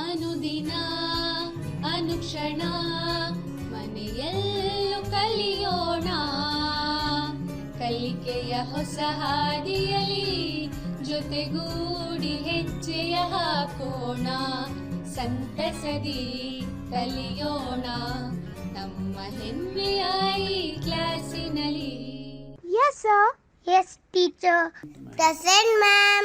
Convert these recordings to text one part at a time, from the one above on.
ಅನುದಿನ ಅನುಕ್ಷಣ ಮನೆಯಲ್ಲೂ ಕಲಿಯೋಣ, ಕಲಿಕೆಯ ಹೊಸ ಹಾದಿಯಲಿ ಜೊತೆಗೂಡಿ ಹೆಜ್ಜೆಯ ಹಾಕೋಣ, ಸಂತಸದಿ ಕಲಿಯೋಣ ನಮ್ಮ ಹೆಮ್ಮೆಯ ಈ ಕ್ಲಾಸಿನಲ್ಲಿ. Yes sir. Yes teacher. Present ma'am.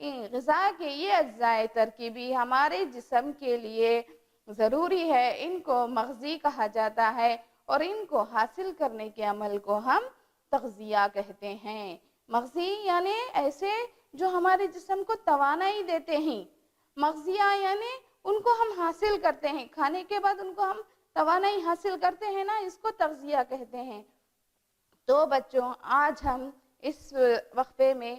غذا کے یہ اجزاء ترکیبی ہمارے جسم کے لیے ضروری ہے، ان کو مغذی کہا جاتا ہے، اور ان کو حاصل کرنے کے عمل کو ہم تغذیہ کہتے ہیں۔ مغذی یعنی ایسے جو ہمارے جسم کو توانائی دیتے ہیں، مغذیہ یعنی ان کو ہم حاصل کرتے ہیں، کھانے کے بعد ان کو ہم توانائی حاصل کرتے ہیں نا، اس کو تغذیہ کہتے ہیں۔ تو بچوں، آج ہم اس وقفے میں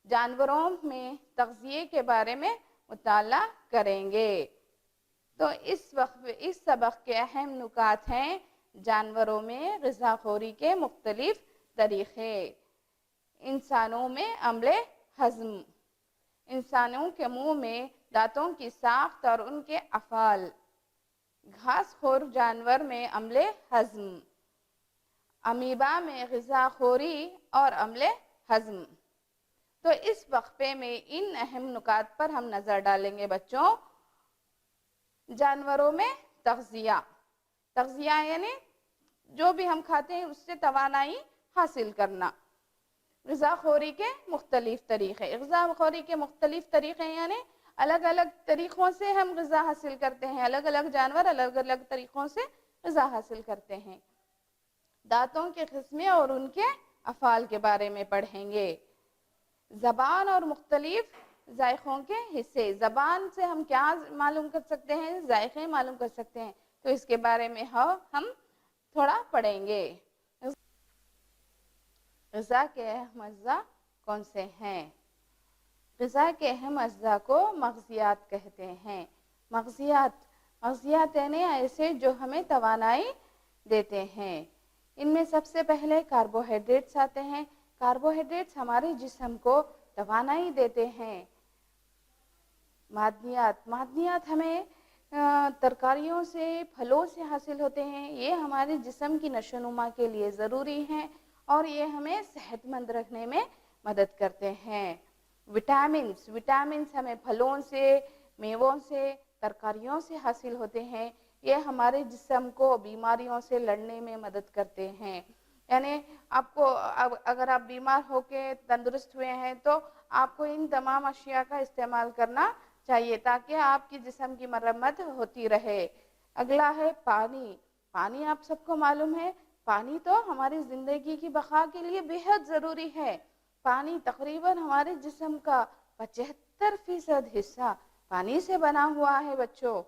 جانوروں میں تغذیے کے بارے میں مطالعہ کریں گے۔ تو اس سبق کے اہم نکات ہیں: جانوروں میں غذا خوری کے مختلف طریقے، انسانوں میں عمل ہضم، انسانوں کے منہ میں دانتوں کی ساخت اور ان کے افعال، گھاس خور جانور میں عمل ہضم، امیبا میں غذا خوری اور عمل ہضم۔ تو اس وقفے میں ان اہم نکات پر ہم نظر ڈالیں گے بچوں۔ جانوروں میں تغذیہ یعنی جو بھی ہم کھاتے ہیں اس سے توانائی حاصل کرنا۔ غذا خوری کے مختلف طریقے، غذا خوری کے مختلف طریقے یعنی الگ الگ طریقوں سے ہم غذا حاصل کرتے ہیں، الگ الگ جانور الگ الگ طریقوں سے غذا حاصل کرتے ہیں۔ دانتوں کے قسمیں اور ان کے افعال کے بارے میں پڑھیں گے۔ زبان اور مختلف ذائقوں کے حصے، زبان سے ہم کیا معلوم کر سکتے ہیں؟ ذائقے معلوم کر سکتے ہیں، تو اس کے بارے میں ہم تھوڑا پڑھیں گے۔ غذا کے اہم اجزاء کون سے ہیں؟ غذا کے اہم اجزاء کو مغذیات کہتے ہیں۔ مغذیات یعنی ایسے جو ہمیں توانائی دیتے ہیں۔ ان میں سب سے پہلے کاربوہائیڈریٹس آتے ہیں۔ کاربوہائیڈریٹس ہمارے جسم کو توانائی دیتے ہیں۔ معدنیات ہمیں ترکاریوں سے، پھلوں سے حاصل ہوتے ہیں، یہ ہمارے جسم کی نشو نما کے لیے ضروری ہیں اور یہ ہمیں صحت مند رکھنے میں مدد کرتے ہیں۔ وٹامنس ہمیں پھلوں سے، میووں سے، ترکاریوں سے حاصل ہوتے ہیں، یہ ہمارے جسم کو بیماریوں سے لڑنے میں مدد کرتے ہیں۔ یعنی آپ کو اگر آپ بیمار ہو کے تندرست ہوئے ہیں تو آپ کو ان تمام اشیاء کا استعمال کرنا چاہیے تاکہ آپ کی جسم کی مرمت ہوتی رہے۔ اگلا ہے پانی آپ سب کو معلوم ہے، پانی تو ہماری زندگی کی بقا کے لیے بہت ضروری ہے۔ پانی تقریباً ہمارے جسم کا 75% حصہ پانی سے بنا ہوا ہے بچوں۔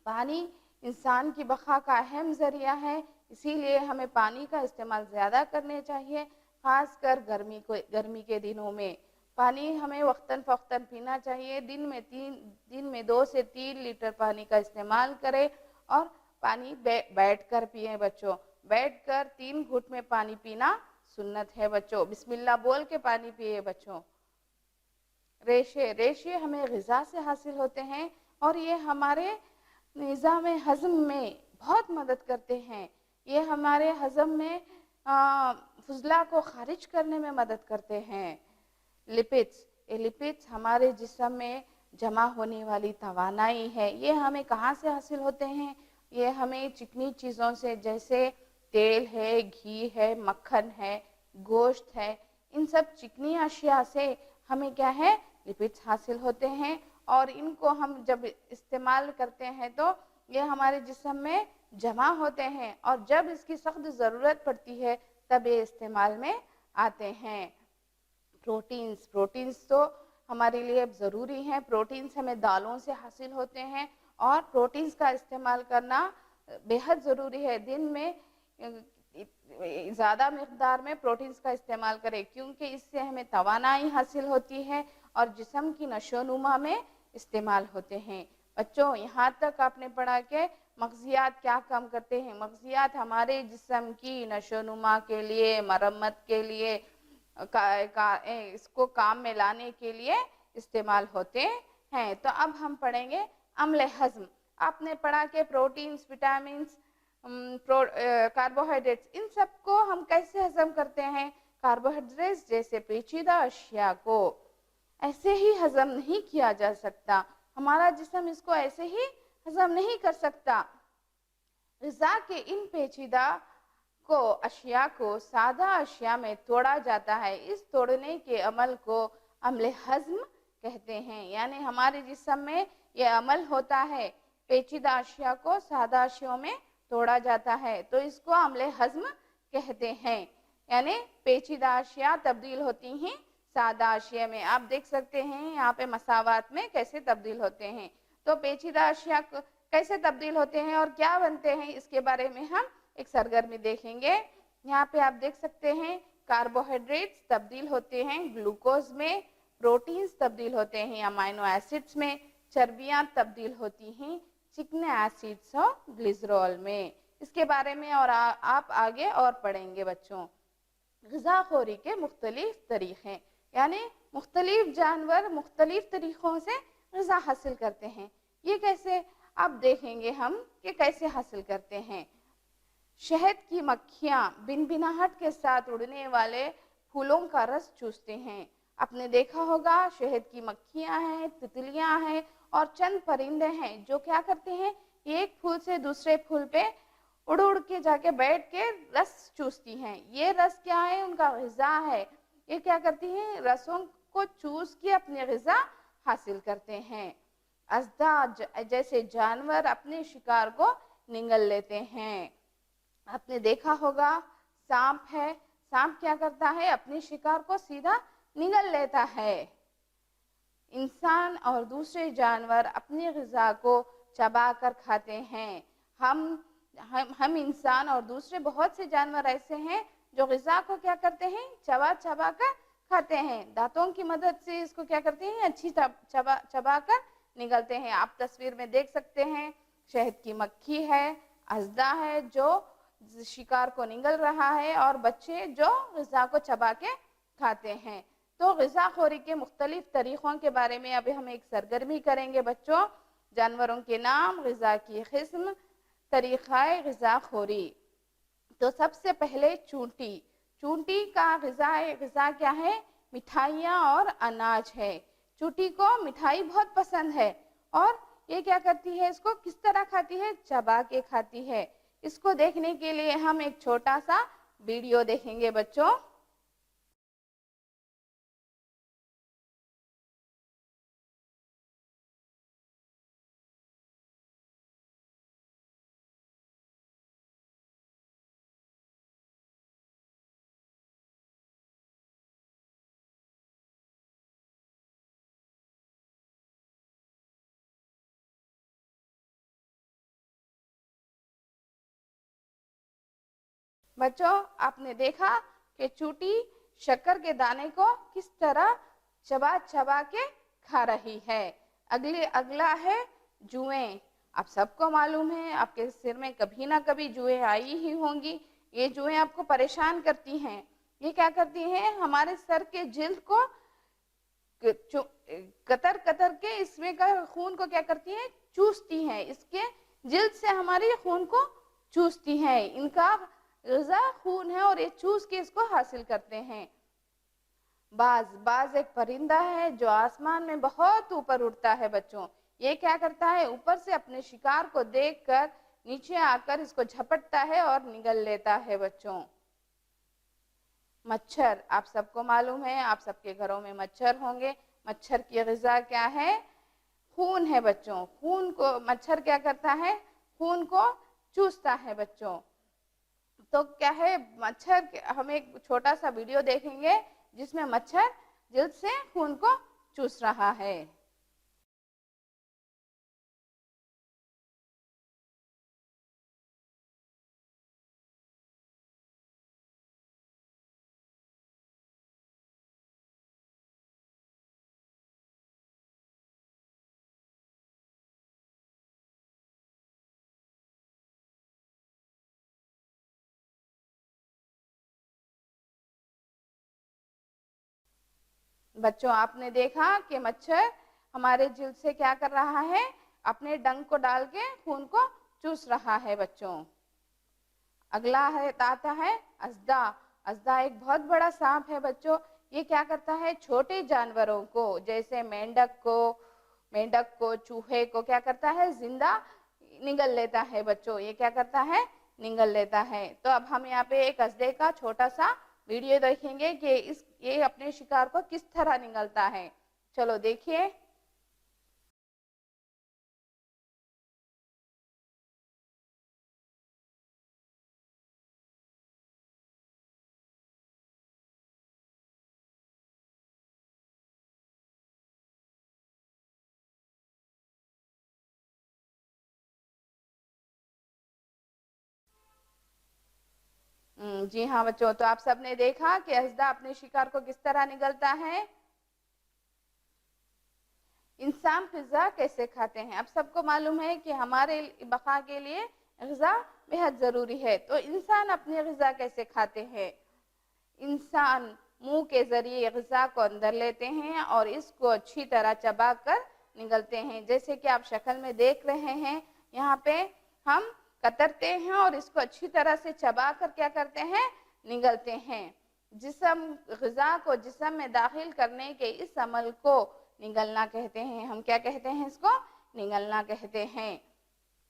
پانی انسان کی بقا کا اہم ذریعہ ہے، اسی لیے ہمیں پانی کا استعمال زیادہ کرنے چاہیے، خاص کر گرمی کے دنوں میں۔ پانی ہمیں وقتاً فوقتاً پینا چاہیے، دن میں 2 سے 3 لیٹر پانی کا استعمال کریں، اور پانی بیٹھ کر پئیں بچوں۔ بیٹھ کر 3 گھٹ میں پانی پینا سنت ہے بچوں۔ بسم اللہ بول کے پانی پیئے بچوں۔ ریشے ہمیں غذا سے حاصل ہوتے ہیں اور یہ ہمارے نظام ہضم میں بہت مدد کرتے ہیں۔ یہ ہمارے ہضم میں فضلہ کو خارج کرنے میں مدد کرتے ہیں۔ لپڈس ہمارے جسم میں جمع ہونے والی توانائی ہے، یہ ہمیں کہاں سے حاصل ہوتے ہیں؟ یہ ہمیں چکنی چیزوں سے، جیسے تیل ہے، گھی ہے، مکھن ہے، گوشت ہے، ان سب چکنی اشیاء سے ہمیں کیا ہے؟ لپڈس حاصل ہوتے ہیں، اور ان کو ہم جب استعمال کرتے ہیں تو یہ ہمارے جسم میں جمع ہوتے ہیں، اور جب اس کی سخت ضرورت پڑتی ہے تب یہ استعمال میں آتے ہیں۔ پروٹینز تو ہمارے لیے ضروری ہیں۔ پروٹینز ہمیں دالوں سے حاصل ہوتے ہیں، اور پروٹینز کا استعمال کرنا بہت ضروری ہے۔ دن میں زیادہ مقدار میں پروٹینز کا استعمال کریں، کیونکہ اس سے ہمیں توانائی حاصل ہوتی ہے اور جسم کی نشو نما میں استعمال ہوتے ہیں۔ بچوں، یہاں تک آپ نے پڑھا کہ مغذیات کیا کام کرتے ہیں۔ مغذیات ہمارے جسم کی نشو نما کے لیے، مرمت کے لیے، اس کو کام میں لانے کے لیے استعمال ہوتے ہیں۔ تو اب ہم پڑھیں گے عمل ہضم۔ آپ نے پڑھا کہ پروٹینز، وٹامنز، کاربوہائیڈریٹس، ان سب کو ہم کیسے ہضم کرتے ہیں؟ کاربوہائیڈریٹس جیسے پیچیدہ اشیاء کو ایسے ہی ہضم نہیں کیا جا سکتا، ہمارا جسم اس کو ایسے ہی ہضم نہیں کر سکتا۔ غذا کے ان پیچیدہ اشیاء کو سادہ اشیاء میں توڑا جاتا ہے، اس توڑنے کے عمل کو عمل ہضم کہتے ہیں. یعنی ہمارے جسم میں یہ عمل ہوتا ہے, پیچیدہ اشیاء کو سادہ اشیاء میں توڑا جاتا ہے, تو اس کو عمل ہضم کہتے ہیں. یعنی پیچیدہ اشیاء تبدیل ہوتی ہیں سادہ اشیاء میں. آپ دیکھ سکتے ہیں یہاں پہ مساوات میں کیسے تبدیل ہوتے ہیں. تو پیچیدہ اشیاء کیسے تبدیل ہوتے ہیں اور کیا بنتے ہیں, اس کے بارے میں ہم ایک سرگرمی دیکھیں گے. یہاں پہ آپ دیکھ سکتے ہیں کاربوہائیڈریٹس تبدیل ہوتے ہیں گلوکوز میں, پروٹینز تبدیل ہوتے ہیں امینو ایسڈز میں, چربیاں تبدیل ہوتی ہیں چکنے ایسڈز اور گلیسرول میں. اس کے بارے میں اور آپ آگے اور پڑھیں گے بچوں. غذا خوری کے مختلف طریقے, یعنی مختلف جانور مختلف طریقوں سے غذا حاصل کرتے ہیں. یہ کیسے, اب دیکھیں گے ہم کہ کیسے حاصل کرتے ہیں. شہد کی مکھیاں بن بناہٹ کے ساتھ اڑنے والے پھولوں کا رس چوستے ہیں. آپ نے دیکھا ہوگا شہد کی مکھیاں ہیں, تتلیاں ہیں اور چند پرندے ہیں جو کیا کرتے ہیں, ایک پھول سے دوسرے پھول پہ اڑ اڑ کے جا کے بیٹھ کے رس چوستی ہیں. یہ رس کیا ہے, ان کا غذا ہے. یہ کیا کرتی ہیں, رسوں کو چوس کے اپنی غذا حاصل کرتے ہیں. اژدھا جیسے جانور اپنے شکار کو نگل لیتے ہیں. آپ نے دیکھا ہوگا سانپ ہے, سانپ کیا کرتا ہے, اپنے شکار کو سیدھا نگل لیتا ہے. انسان اور دوسرے جانور اپنی غذا کو چبا کر کھاتے ہیں. ہم انسان اور دوسرے بہت سے جانور ایسے ہیں جو غذا کو کیا کرتے ہیں, چبا چبا کر کھاتے ہیں. دانتوں کی مدد سے اس کو کیا کرتے ہیں, اچھی چبا کر نگلتے ہیں. آپ تصویر میں دیکھ سکتے ہیں شہد کی مکھی ہے, اژدھا ہے جو شکار کو نگل رہا ہے, اور بچے جو غذا کو چبا کے کھاتے ہیں. تو غذا خوری کے مختلف طریقوں کے بارے میں ابھی ہم ایک سرگرمی کریں گے بچوں. جانوروں کے نام, غذا کی قسم, طریقہ غذا خوری. تو سب سے پہلے چونٹی. چونٹی کا غذا کیا ہے, مٹھائیاں اور اناج ہے. چونٹی کو مٹھائی بہت پسند ہے, اور یہ کیا کرتی ہے, اس کو کس طرح کھاتی ہے, چبا کے کھاتی ہے. اس کو دیکھنے کے لیے ہم ایک چھوٹا سا ویڈیو دیکھیں گے بچوں. بچوں آپ نے دیکھا کہ چونٹی شکر کے دانے کو کس طرح چبا چبا کے کھا رہی ہے. اگلا ہے جوئیں. آپ سب کو معلوم ہے, آپ کے سر میں کبھی نہ کبھی جوئیں آئی ہی ہوں گی. یہ جوئیں آپ کو پریشان کرتی ہیں. یہ کیا کرتی ہیں, ہمارے سر کے جلد کو قطر قطر کے اس میں کا خون کو کیا کرتی ہیں, چوستی ہیں. اس کے جلد سے ہماری خون کو چوستی ہیں. ان کا غذا خون ہے اور یہ چوس کے اس کو حاصل کرتے ہیں. باز ایک پرندہ ہے جو آسمان میں بہت اوپر اڑتا ہے بچوں. یہ کیا کرتا ہے, اوپر سے اپنے شکار کو دیکھ کر نیچے آ کر اس کو جھپٹتا ہے اور نگل لیتا ہے بچوں. مچھر. آپ سب کو معلوم ہے, آپ سب کے گھروں میں مچھر ہوں گے. مچھر کی غذا کیا ہے, خون ہے بچوں. خون کو مچھر کیا کرتا ہے, خون کو چوستا ہے بچوں. تو کیا ہے, مچھر, ہم ایک چھوٹا سا ویڈیو دیکھیں گے جس میں مچھر جلد سے خون کو چوس رہا ہے. بچوں آپ نے دیکھا کہ مچھر ہمارے جلد سے کیا کر رہا ہے, اپنے ڈنک کو ڈال کے خون کو چوس رہا ہے بچوں. اگلا آتا ہے اژدھا. اژدھا ایک بہت بڑا سانپ ہے بچوں. یہ کیا کرتا ہے, چھوٹے جانوروں کو جیسے مینڈک کو چوہے کو کیا کرتا ہے, زندہ نگل لیتا ہے بچوں. یہ کیا کرتا ہے, نگل لیتا ہے. تو اب ہم یہاں پہ ایک اژدھے کا چھوٹا سا ویڈیو دیکھیں گے کہ یہ اپنے شکار کو کس طرح نگلتا ہے. چلو دیکھیے. جی ہاں بچوں، تو آپ سب نے دیکھا کہ اژدھا اپنے شکار کو کس طرح نگلتا ہے. انسان غذا کیسے کھاتے ہیں؟ اب سب کو معلوم ہے کہ ہمارے بقا کے لیے غذا بہت ضروری ہے. تو انسان اپنی غذا کیسے کھاتے ہیں؟ انسان منہ کے ذریعے غذا کو اندر لیتے ہیں اور اس کو اچھی طرح چبا کر نگلتے ہیں. جیسے کہ آپ شکل میں دیکھ رہے ہیں، یہاں پہ ہم کترتے ہیں اور اس کو اچھی طرح سے چبا کر کیا کرتے ہیں؟ نگلتے ہیں. غذا کو جسم میں داخل کرنے کے اس عمل کو نگلنا کہتے ہیں. ہم کیا کہتے ہیں؟ اس کو نگلنا کہتے ہیں.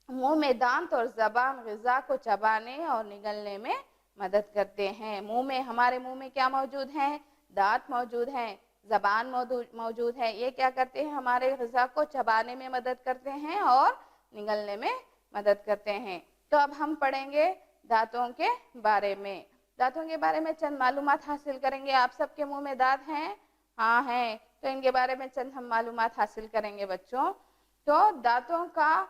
منہ میں دانت اور زبان غذا کو چبانے اور نگلنے میں مدد کرتے ہیں. ہمارے منہ میں کیا موجود ہے؟ دانت موجود ہیں، زبان موجود ہے. یہ کیا کرتے ہیں؟ ہمارے غذا کو چبانے میں مدد کرتے ہیں اور نگلنے میں مدد کرتے ہیں. تو اب ہم پڑھیں گے دانتوں کے بارے میں. دانتوں کے بارے میں چند معلومات حاصل کریں گے. آپ سب کے منہ میں دانت ہیں؟ ہاں ہیں. تو ان کے بارے میں چند ہم معلومات حاصل کریں گے بچوں. تو دانتوں کا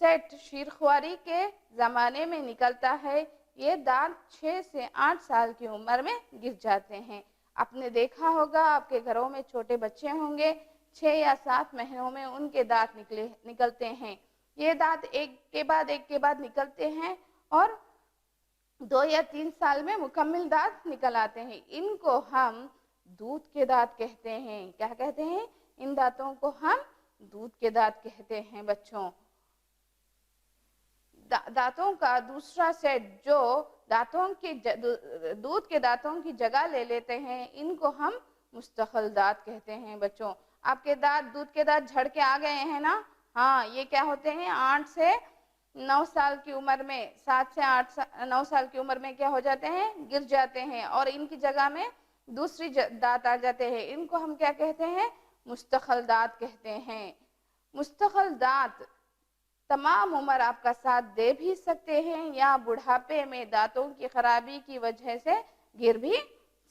سیٹ شیرخواری کے زمانے میں نکلتا ہے. یہ دانت 6 سے 8 سال کی عمر میں گر جاتے ہیں. آپ نے دیکھا ہوگا آپ کے گھروں میں چھوٹے بچے ہوں گے، 6 یا 7 مہینوں میں ان کے دانت نکلتے ہیں. یہ دانت ایک کے بعد نکلتے ہیں اور 2 یا 3 سال میں مکمل دانت نکل آتے ہیں. ان کو ہم دودھ کے دانت کہتے ہیں. کیا کہتے ہیں؟ ان دانتوں کو ہم دودھ کے دانت کہتے ہیں بچوں. دانتوں کا دوسرا سیٹ جو دودھ کے دانتوں کی جگہ لے لیتے ہیں، ان کو ہم مستقل دانت کہتے ہیں بچوں. آپ کے دودھ کے دانت جھڑ کے آ گئے ہیں نا؟ ہاں، یہ کیا ہوتے ہیں؟ 8 سے 9 سال کی عمر میں، 7 سے 9 سال کی عمر میں کیا ہو جاتے ہیں؟ گر جاتے ہیں اور ان کی جگہ میں دوسری دانت آ جاتے ہیں. ان کو ہم کیا کہتے ہیں؟ مستقل دانت کہتے ہیں. مستقل دانت تمام عمر آپ کا ساتھ دے بھی سکتے ہیں یا بڑھاپے میں دانتوں کی خرابی کی وجہ سے گر بھی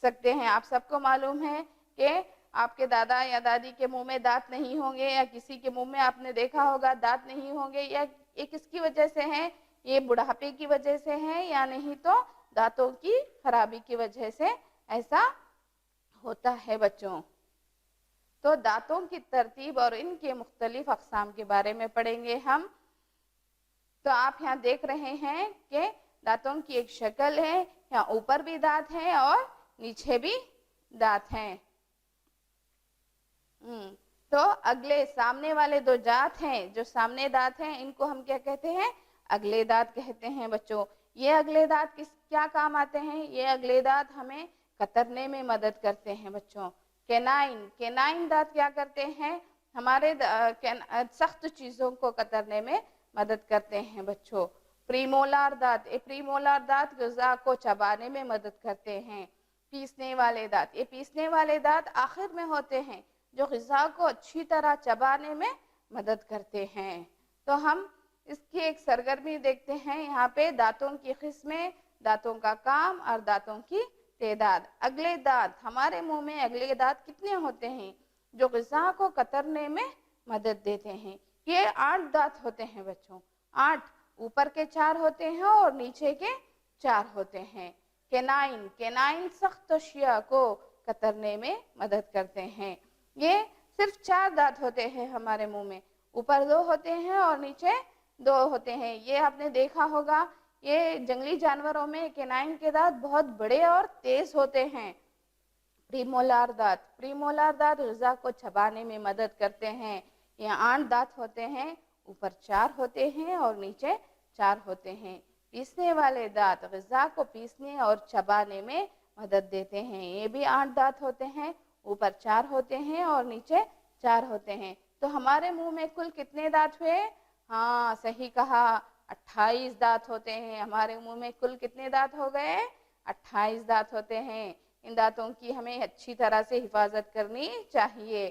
سکتے ہیں. آپ سب کو معلوم ہے کہ آپ کے دادا یا دادی کے منہ میں دانت نہیں ہوں گے، یا کسی کے منہ میں آپ نے دیکھا ہوگا دانت نہیں ہوں گے. یا یہ کس کی وجہ سے ہے؟ یہ بڑھاپے کی وجہ سے ہے، یا نہیں تو دانتوں کی خرابی کی وجہ سے ایسا ہوتا ہے بچوں. تو دانتوں کی ترتیب اور ان کے مختلف اقسام کے بارے میں پڑھیں گے ہم. تو آپ یہاں دیکھ رہے ہیں کہ دانتوں کی ایک شکل ہے. یہاں اوپر بھی دانت ہے اور نیچے بھی دانت ہیں. تو اگلے سامنے والے 2 دانت ہیں، جو سامنے دانت ہیں، ان کو ہم کیا کہتے ہیں؟ اگلے دانت کہتے ہیں بچوں. یہ اگلے دانت کیا کام آتے ہیں؟ یہ اگلے دانت ہمیں کترنے میں مدد کرتے ہیں بچوں. کینائن دانت کیا کرتے ہیں؟ ہمارے سخت چیزوں کو کترنے میں مدد کرتے ہیں بچوں. پریمولار دانت غذا کو چبانے میں مدد کرتے ہیں. پیسنے والے دانت آخر میں ہوتے ہیں، جو غذا کو اچھی طرح چبانے میں مدد کرتے ہیں. تو ہم اس کی ایک سرگرمی دیکھتے ہیں. یہاں پہ دانتوں کی قسمیں، دانتوں کا کام اور دانتوں کی تعداد. اگلے دانت، ہمارے منہ میں اگلے دانت کتنے ہوتے ہیں جو غذا کو کترنے میں مدد دیتے ہیں؟ یہ 8 دانت ہوتے ہیں بچوں. 8 اوپر کے 4 ہوتے ہیں اور نیچے کے 4 ہوتے ہیں. کینائن سخت اشیاء کو کترنے میں مدد کرتے ہیں. یہ صرف 4 دانت ہوتے ہیں ہمارے منہ میں. اوپر 2 ہوتے ہیں اور نیچے 2 ہوتے ہیں. یہ آپ نے دیکھا ہوگا، یہ جنگلی جانوروں میں کینائن کے دانت بہت بڑے اور تیز ہوتے ہیں. پریمولار دانت غذا کو چبانے میں مدد کرتے ہیں. یہ 8 دانت ہوتے ہیں، اوپر 4 ہوتے ہیں اور نیچے 4 ہوتے ہیں. پیسنے والے دانت غذا کو پیسنے اور چبانے میں مدد دیتے ہیں. یہ بھی 8 دانت ہوتے ہیں، اوپر 4 ہوتے ہیں اور نیچے 4 ہوتے ہیں. تو ہمارے منہ میں کل کتنے دانت ہوئے؟ ہاں، صحیح کہا، 28 دانت ہوتے ہیں. ہمارے منہ میں کل کتنے دانت ہو گئے؟ 28 دانت ہوتے ہیں. ان دانتوں کی ہمیں اچھی طرح سے حفاظت کرنی چاہیے.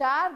4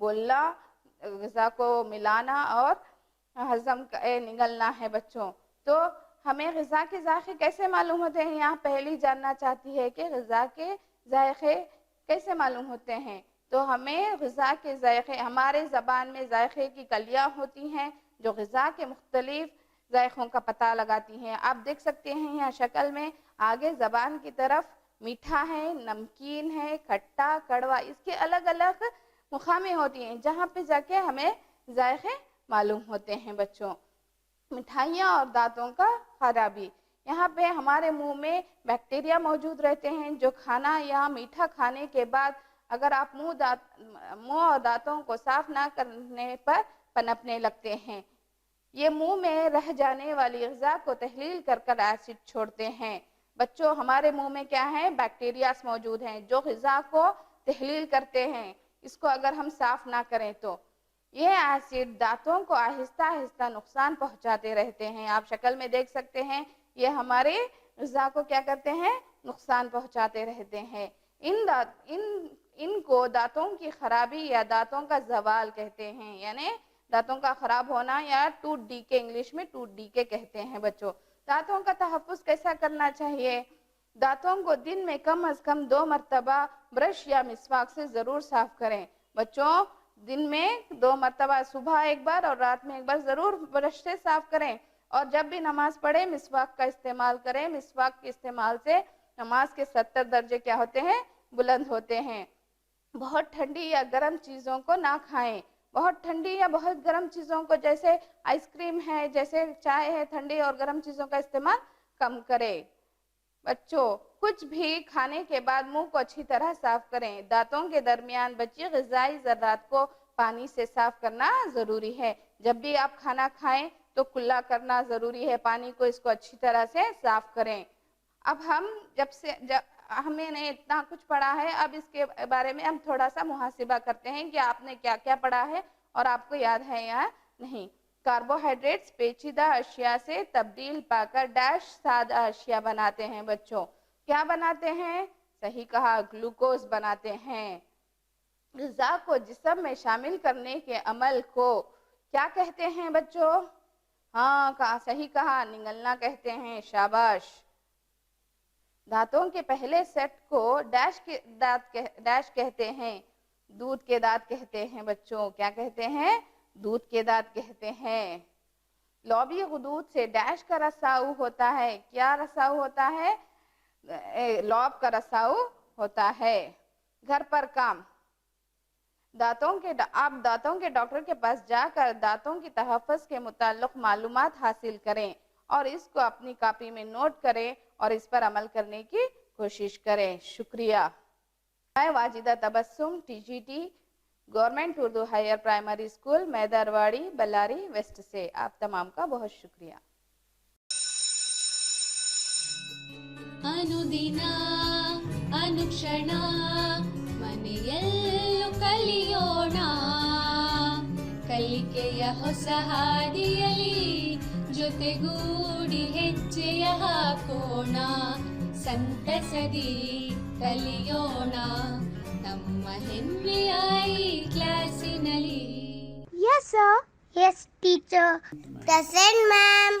بولنا، غذا کو ملانا اور ہضم نگلنا ہے بچوں. تو ہمیں غذا کے ذائقے کیسے معلوم ہوتے ہیں؟ یہاں پہلی جاننا چاہتی ہے کہ غذا کے ذائقے کیسے معلوم ہوتے ہیں. تو ہمیں غذا کے ذائقے، ہمارے زبان میں ذائقے کی کلیاں ہوتی ہیں جو غذا کے مختلف ذائقوں کا پتہ لگاتی ہیں. آپ دیکھ سکتے ہیں یہاں شکل میں آگے زبان کی طرف میٹھا ہے، نمکین ہے، کھٹا، کڑوا، اس کے الگ الگ مقامیں ہوتی ہیں جہاں پہ جا کے ہمیں ذائقے معلوم ہوتے ہیں بچوں. مٹھائیاں اور دانتوں کا خرابی، یہاں پہ ہمارے منہ میں بیکٹیریا موجود رہتے ہیں جو کھانا یا میٹھا کھانے کے بعد اگر آپ منہ اور دانتوں کو صاف نہ کرنے پر پنپنے لگتے ہیں. یہ منہ میں رہ جانے والی غذا کو تحلیل کر کر ایسڈ چھوڑتے ہیں. بچوں ہمارے منہ میں کیا ہے؟ بیکٹیریاز موجود ہیں جو غذا کو تحلیل کرتے ہیں. اس کو اگر ہم صاف نہ کریں تو یہ ایسڈ دانتوں کو آہستہ آہستہ نقصان پہنچاتے رہتے ہیں. آپ شکل میں دیکھ سکتے ہیں یہ ہمارے غذا کو کیا کرتے ہیں؟ نقصان پہنچاتے رہتے ہیں. ان کو دانتوں کی خرابی یا دانتوں کا زوال کہتے ہیں، یعنی دانتوں کا خراب ہونا یا ٹوٹ ڈیکے، انگلش میں ٹوٹ ڈیکے کہتے ہیں بچوں. دانتوں کا تحفظ کیسا کرنا چاہیے؟ دانتوں کو دن میں کم از کم 2 مرتبہ برش یا مسواک سے ضرور صاف کریں. بچوں دن میں 2 مرتبہ، صبح ایک بار اور رات میں ایک بار ضرور برش سے صاف کریں. اور جب بھی نماز پڑھیں مسواک کا استعمال کریں. مسواک کے استعمال سے نماز کے 70 درجے کیا ہوتے ہیں؟ بلند ہوتے ہیں. بہت ٹھنڈی یا گرم چیزوں کو نہ کھائیں. بہت ٹھنڈی یا بہت گرم چیزوں کو، جیسے آئس کریم ہے، جیسے چائے ہے، ٹھنڈی اور گرم چیزوں کا استعمال کم کریں. بچوں کچھ بھی کھانے کے بعد منہ کو اچھی طرح صاف کریں. دانتوں کے درمیان بچی غذائی ذرات کو پانی سے صاف کرنا ضروری ہے. جب بھی آپ کھانا کھائیں تو کلا کرنا ضروری ہے، پانی کو اس کو اچھی طرح سے صاف کریں. اب ہمیں نے اتنا کچھ پڑھا ہے، اب اس کے بارے میں ہم تھوڑا سا محاسبہ کرتے ہیں کہ آپ نے کیا کیا پڑھا ہے اور آپ کو یاد ہے یا نہیں. کاربوہائیڈریٹس پیچیدہ اشیاء سے تبدیل پا کر ڈیش سادہ اشیاء بناتے ہیں. بچوں کیا بناتے ہیں؟ صحیح کہا، گلوکوز بناتے ہیں. غذا کو جسم میں شامل کرنے کے عمل کو کیا کہتے ہیں بچوں؟ ہاں صحیح کہا، نگلنا کہتے ہیں. شاباش. دانتوں کے پہلے سیٹ کو ڈیش کہتے ہیں. دودھ کے دانت کہتے ہیں بچوں. کیا کہتے ہیں؟ دودھ کے دانت کہتے ہیں. لوبی غدود سے ڈیش کا رساؤ ہوتا ہے. کیا رساؤ ہوتا ہے؟ لوب کا رساؤ ہوتا ہے. گھر پر کام. آپ دانتوں کے ڈاکٹر کے پاس جا کر دانتوں کی تحفظ کے متعلق معلومات حاصل کریں اور اس کو اپنی کاپی میں نوٹ کریں اور اس پر عمل کرنے کی کوشش کریں. شکریہ. میں Wajida Tabassum, TGT government Urdu higher primary school Medarwadi Bellary west سے آپ تمام کا بہت شکریہ. ಅನುದಿನ ಅನುಕ್ಷಣ ಮನೆಯಲ್ಲೂ ಕಲಿಯೋಣ, ಕಲಿಕೆಯ ಹೊಸ ಹಾದಿಯಲಿ ಜೊತೆಗೂಡಿ ಹೆಜ್ಜೆಯ ಹಾಕೋಣ, ಸಂತಸದಿ ಕಲಿಯೋಣ ನಮ್ಮ ಹೆಮ್ಮೆಯ ಈ ಕ್ಲಾಸಿನಲ್ಲಿ. Yes, sir. Yes, teacher. Present, ma'am.